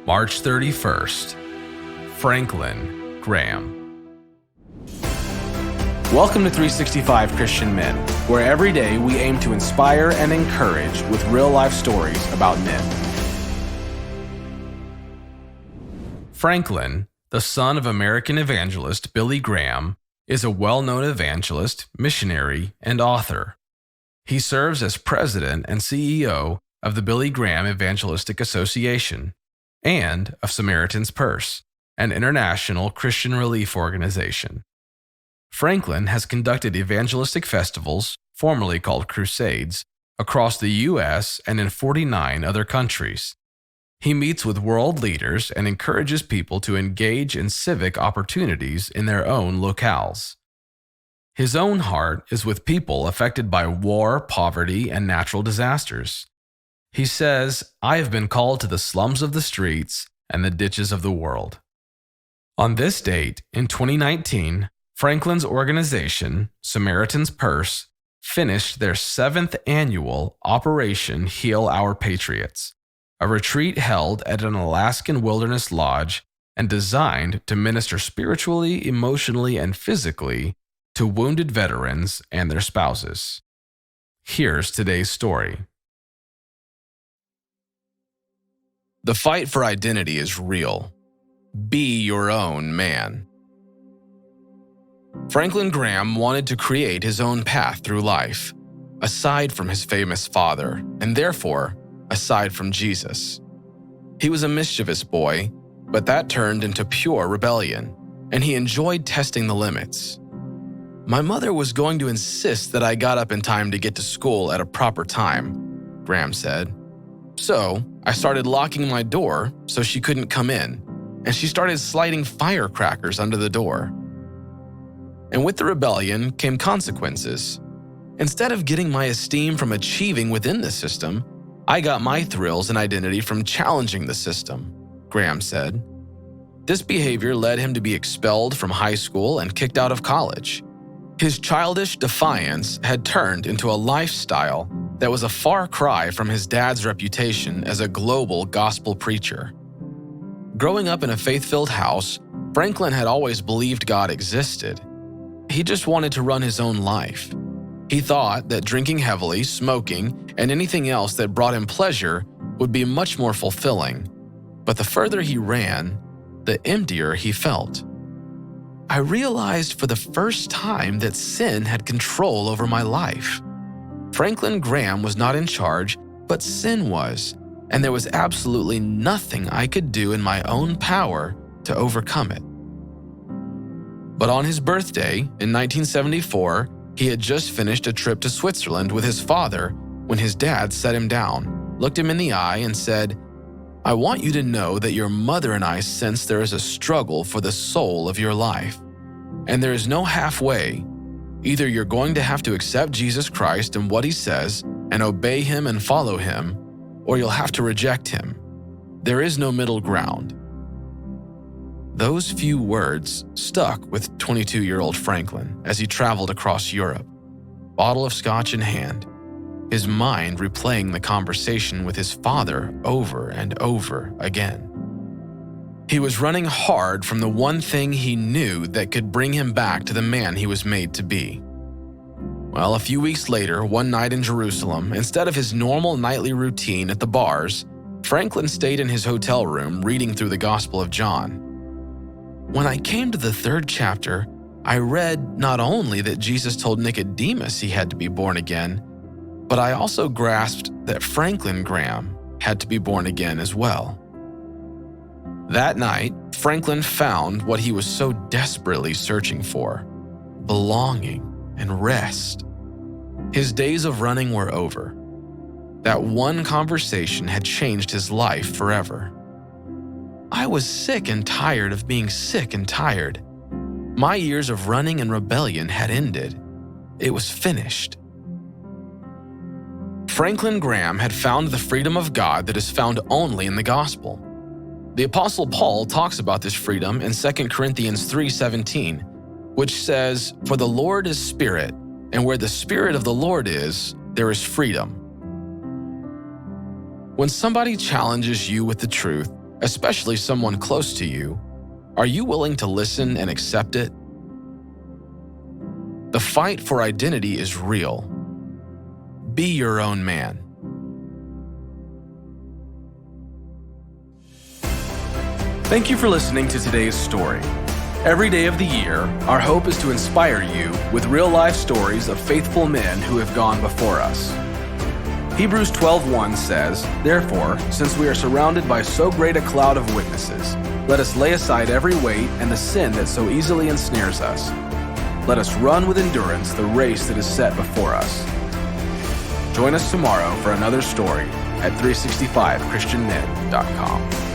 March 31st, Franklin Graham. Welcome to 365 Christian Men, where every day we aim to inspire and encourage with real-life stories about men. Franklin, the son of American evangelist Billy Graham, is a well-known evangelist, missionary, and author. He serves as president and CEO of the Billy Graham Evangelistic Association and of Samaritan's Purse, an international Christian relief organization. Franklin has conducted evangelistic festivals, formerly called Crusades, across the U.S. and in 49 other countries. He meets with world leaders and encourages people to engage in civic opportunities in their own locales. His own heart is with people affected by war, poverty, and natural disasters. He says, "I have been called to the slums of the streets and the ditches of the world." On this date, in 2019, Franklin's organization, Samaritan's Purse, finished their 7th annual Operation Heal Our Patriots, a retreat held at an Alaskan wilderness lodge and designed to minister spiritually, emotionally, and physically to wounded veterans and their spouses. Here's today's story. The fight for identity is real. Be your own man. Franklin Graham wanted to create his own path through life, aside from his famous father, and therefore, aside from Jesus. He was a mischievous boy, but that turned into pure rebellion, and he enjoyed testing the limits. "My mother was going to insist that I got up in time to get to school at a proper time," Graham said. "So, I started locking my door so she couldn't come in, and she started sliding firecrackers under the door. And with the rebellion came consequences. Instead of getting my esteem from achieving within the system, I got my thrills and identity from challenging the system," Graham said. This behavior led him to be expelled from high school and kicked out of college. His childish defiance had turned into a lifestyle that was a far cry from his dad's reputation as a global gospel preacher. Growing up in a faith-filled house, Franklin had always believed God existed. He just wanted to run his own life. He thought that drinking heavily, smoking, and anything else that brought him pleasure would be much more fulfilling. But the further he ran, the emptier he felt. "I realized for the first time that sin had control over my life. Franklin Graham was not in charge, but sin was, and there was absolutely nothing I could do in my own power to overcome it." But on his birthday, in 1974, he had just finished a trip to Switzerland with his father when his dad sat him down, looked him in the eye, and said, "I want you to know that your mother and I sense there is a struggle for the soul of your life. And there is no halfway. Either you're going to have to accept Jesus Christ and what he says and obey him and follow him, or you'll have to reject him. There is no middle ground." Those few words stuck with 22-year-old Franklin as he traveled across Europe, bottle of scotch in hand, his mind replaying the conversation with his father over and over again. He was running hard from the one thing he knew that could bring him back to the man he was made to be. Well, a few weeks later, one night in Jerusalem, instead of his normal nightly routine at the bars, Franklin stayed in his hotel room reading through the Gospel of John. "When I came to the 3rd chapter, I read not only that Jesus told Nicodemus he had to be born again, but I also grasped that Franklin Graham had to be born again as well." That night, Franklin found what he was so desperately searching for: belonging and rest. His days of running were over. That one conversation had changed his life forever. "I was sick and tired of being sick and tired. My years of running and rebellion had ended. It was finished." Franklin Graham had found the freedom of God that is found only in the gospel. The Apostle Paul talks about this freedom in 2 Corinthians 3:17, which says, "For the Lord is spirit, and where the Spirit of the Lord is, there is freedom." When somebody challenges you with the truth, especially someone close to you, are you willing to listen and accept it? The fight for identity is real. Be your own man. Thank you for listening to today's story. Every day of the year, our hope is to inspire you with real-life stories of faithful men who have gone before us. Hebrews 12:1 says, "Therefore, since we are surrounded by so great a cloud of witnesses, let us lay aside every weight and the sin that so easily ensnares us. Let us run with endurance the race that is set before us." Join us tomorrow for another story at 365christianmen.com.